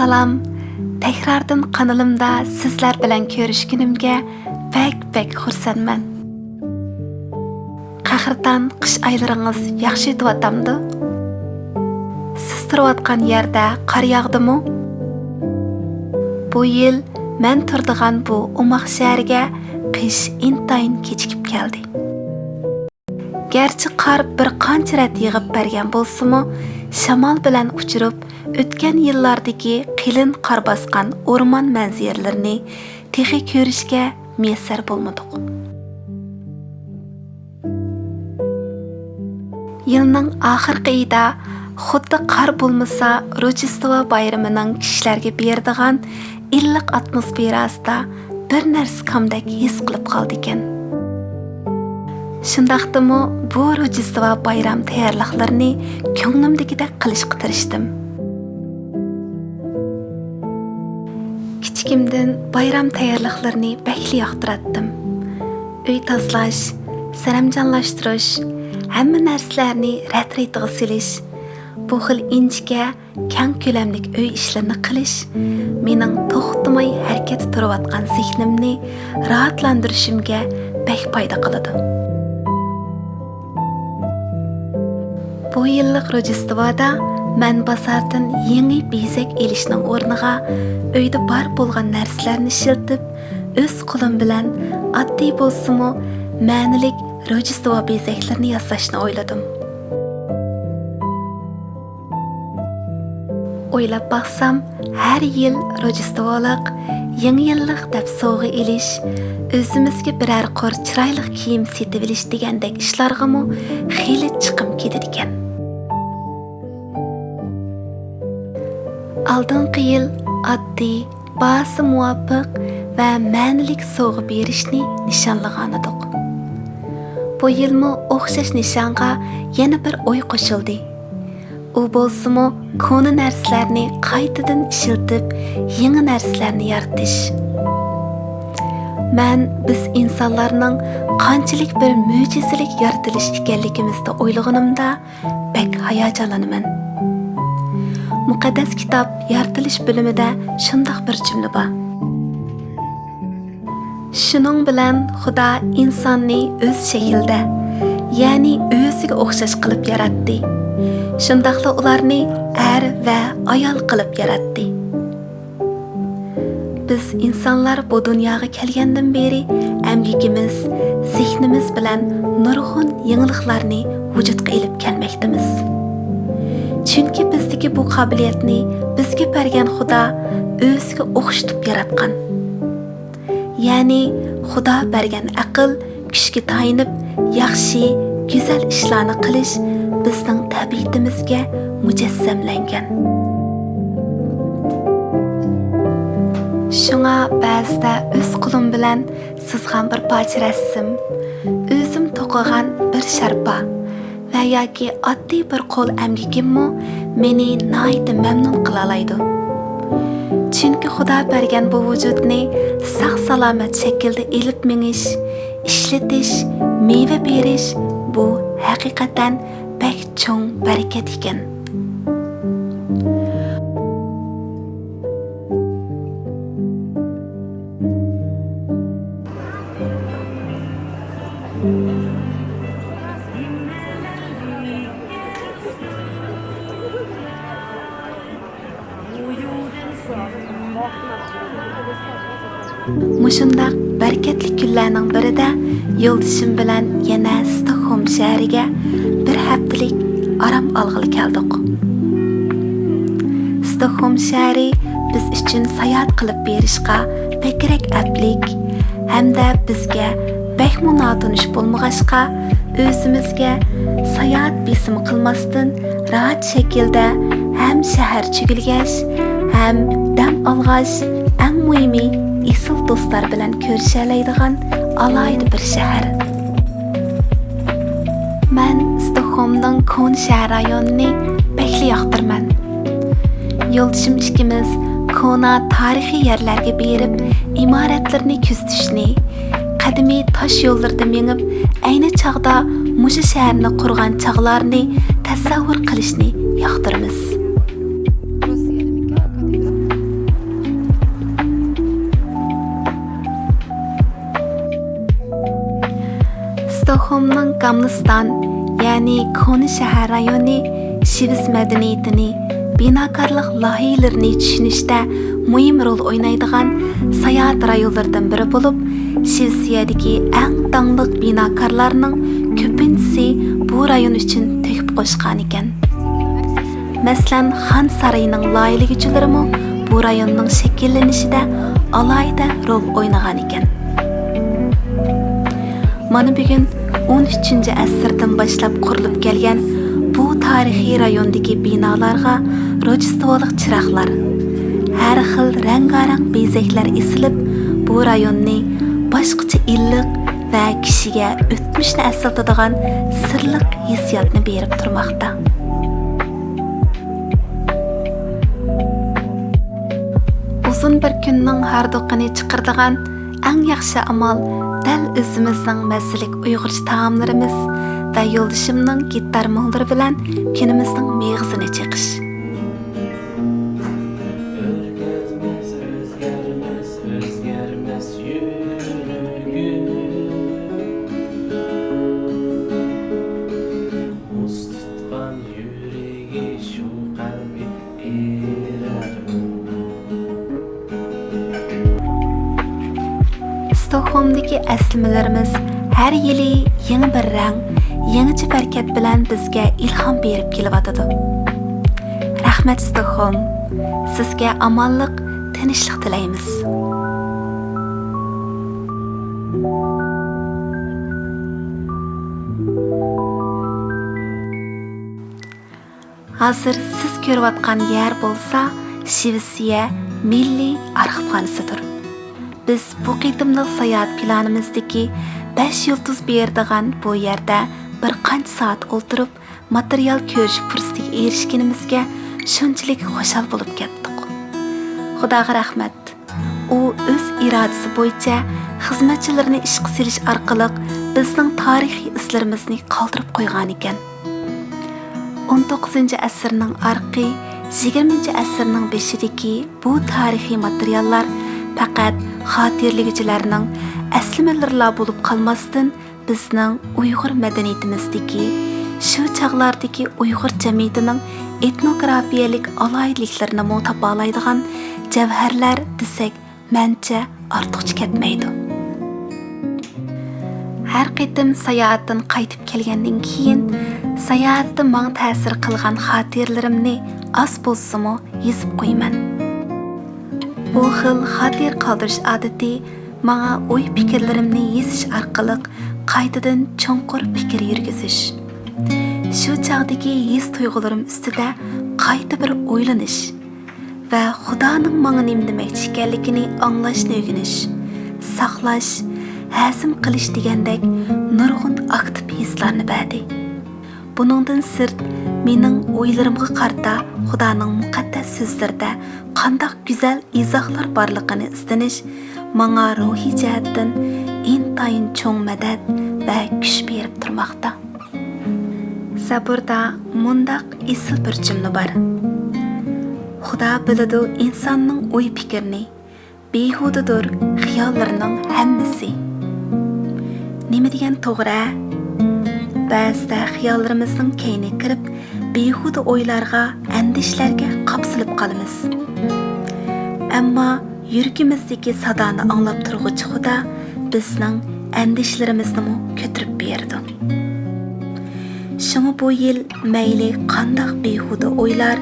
Salam, tekrardan kanalımda sizler bilan ko'rishgunimga bek xursandman. Qahrdan qish oylaringiz yaxshi o'tyapti? Siz turayotgan yerda qor yog'dimi? Bu yil men turadigan bu umoq shaharga qish intayin kechikib keldi. Gerçi qor bir qancha rat yig'ib bergan bo'lsa-mu, shamol bilan uchirib, o'tgan yillardagi qilin qor bosgan o'rmon manzaralarini texi ko'rishga muyassar bo'lmadik. Yilning oxirgi oyida xuddi qor bo'lmasa, Rojdestvo bayramining kishilarga beradigan illiq atmosferasida bir narsa kamdak his qilib qoldi ekan. Shundaqdimi bu Rojdestvo bayram tayyorliqlarini ko'nglimdagidek qilishga tirishdim. Kichikimdan bayram tayyorliqlarini bakli yoqtiratdim. Uy tozalash, saramjonlashtirish, hamma narsalarni rat-retiga silish, bu xil inchga, keng ko'lamlik uy ishlarini qilish mening to'xtamay harakat turayotgan zehnimni rahatlantirishimga bak foyda qiladi. Bu yillik Rojdestvoda men bozordan yangi bezak elishning o'rniga uyda bor bo'lgan narsalarni ishlatib, o'z qo'lim bilan oddiy bo'lsa-mu, ma'nilik Rojdestvo bezaklarini yasashni o'yladim. O'ylab baxsam, har yil Rojdestvolik, yangi yillik deb sovg'a elish, o'zimizga biror qor chiroyli kiyim setib olish degandek ishlarga-mu xeyli chiqim ketadi ekan. Oldingi yil oddiy, ba'zi muvofiq va ma'nilik sovg'a berishni nishonlagan edik. Bu yilmi o'xshash nishonga yana bir o'y qo'shildi. U bo'lsa-mu, ko'ni narsalarni qaytadan ishlatib, yangi narsalarni yaratish. Men biz insonlarning qanchalik bir mo'jizalik yaratilish ekanligimizda o'ylaganimda bek hayajonlanaman. Muqaddas kitob yaratilish bilimida shundoq bir jumla bor. Shuning bilan Xudo insonni o'z shaklida, ya'ni o'ziga o'xshash qilib yaratdi. Shundaqla ularni er va ayol qilib yaratdi. Biz insonlar bu dunyoga kelgandan beri amgigimiz, zehnimiz bilan nurg'un yangiliklarni vujudga elib kelmoqdamiz. Chunki bizdagi bu qobiliyatni bizga bergan Xudo o'ziga o'xshatib yaratgan. Ya'ni Xudo bergan aql, kuchga tayinib yaxshi, go'zal ishlarni qilish bizning tabiatimizga mujassamlangan. Shunga ba'zida o'z qo'lim bilan sizgan bir parcha rasm, o'zim to'qigan bir sharpa va yoki oddiy bir qo'l amgigimmi meni nihoyat mamnun qila oladi. Chunki Xudo bergan bu vujudni sog'-salomat shaklda elib menish, ishlatish, meva berish bu haqiqatan bek cho'ng barakat ekan. Mushundaq barakatli kunlarning birida yo'ldishim bilan yana Stockholm shahriga bir haftalik aram olg'ili keldik. Stockholm shahri biz uchun sayohat qilib berishga bekrak aplik hamda bizga bekmu notanish bo'lmag'achqa o'zimizga sayohat besimi qilmasdan rahat shaklda ham shahar chigilgash, ham dam olg'ash, eng muhimi esil do'stlar bilan ko'rishalaydigan alohida bir shahar. Men Stockholmning Kon shahar rayonini bekli yoqtirman. Yo'ldishim ikkimiz Kona tarixiy yerlarga berib, imoratlarni kuzatishni, qadimiy tosh yo'llarda mengib, ayni chaqda mushu shaharni qurgan chaqlarni tasavvur qilishni yoqtiramiz. Stockholmning Gamlistan, ya'ni Koni shahar rayoni Shivs madaniyatini, binokorlik loyihalarini tushunishda muhim rol o'ynaydigan sayohat rayonlaridan biri bo'lib, Shvetsiyadagi eng tangliq binokorlarning ko'pinchisi bu rayon uchun to'kib qo'shgan ekan. Masalan, Xan saroyining loyihalaguvchilari bu rayonning shakllanishida alohida rol o'ynagan ekan. Mana bugun 13-asrdan boshlab qurilib kelgan bu tarixiy rayondagi binolarga Rojdestvolik chiroqlar, har xil rang-barang bezaklar esilib, bu rayonni boshqacha illiq va kishiga o'tmishni eslatadigan sirliq hissiyotni berib turmoqda. Uzun bir kunning hardoqini chiqardigan eng yaxshi amal dal o'zimizning mazalik Uyg'urcha taomlarimiz va yo'ldashimning gitar mo'llari bilan kunimizning meg'zini cheqish. Stockholmdagi aslimalarimiz har yili yangi bir rang, yangicha barakat bilan bizga ilhom berib kelyotadi. Rahmat Stockholm, sizga omonlik, tinchlik tilaymiz. Hozir siz ko'rayotgan yer bo'lsa, Shvetsiya milliy arxivxonasidir. Biz bu qitimliq sayohat planimizdagi 5 yulduz beradigan bu yerda bir qancha soat o'tirib material ko'rish fursatiga erishganimizga shunchalik xushal bo'lib ketdik. Xudoga rahmat. U o'z irodasi bo'yicha xizmatchilarini ishga solish orqali bizning tarixiy izlarimizni qoldirib qo'ygan ekan. 19-asrning orqi, 20-asrning beshidagi bu tarixiy materiallar faqat xotirlig'ichilarning aslimalarla bo'lib qolmasdan bizning Uyg'ur madaniyatimizdagi shu chaqlardagi Uyg'ur jamiyatining etnografiyalik alohidliklarini topalaydigan javharlar desak, mencha ortiqcha ketmaydi. Har qitim sayohatdan qaytib kelgandan keyin sayohatda menga ta'sir qilgan xotiralarimni oz bo'lsa-mu yozib qo'yaman. Bu xil xotir qoldirish odati menga o'y fikrlarimni yozish orqali qaytadan cho'nqur fikr yurgizish. Shu chaqdagi his tuyg'ularim ustida qayta bir o'ylanish va Xudoning menga nima demoqchi ekanligini anglashni o'rganish, saqlash, hazm qilish degandek nurg'un aktiv hislarni berdi. Buningdan sirt mening o'ylarimga qarata Xudoning muqaddas so'zlarida qanday go'zal izohlar borligini izlanish menga ruhiy jihatdan intayin cho'ng madad va kuch berib turmoqda. Zaburda mundaq esil bir jumla bor. Xudo biladi insonning o'y fikrini, behudadir xiyollarning hammasi. Nima degan to'g'ri? Ba'zida xiyollarimizning keyni kirib, behuda o'ylarga, andishlarga qapsilib qolamiz. Ammo yuragimizdagi sadoni anglab turg'uvchi Xudo bizning andishlarimizni ko'tarib berdi. Shunga bu yil mayli qanday behuda o'ylar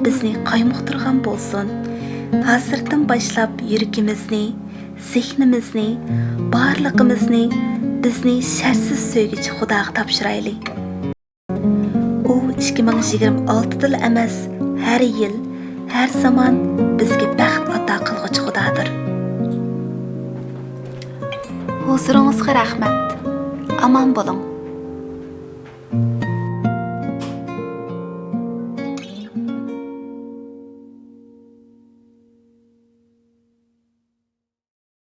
bizni qaymoqtirgan bo'lsin, hozirdan boshlab yuragimizni, zehnimizni, barlig'imizni bizni shartsiz sevgichi Xudoga topshiraylik. U 2026 yil emas, har yil, har zamon bizga baxt ato qilguvchi Xudodir. Huzuringizga rahmat. Aman bo'ling.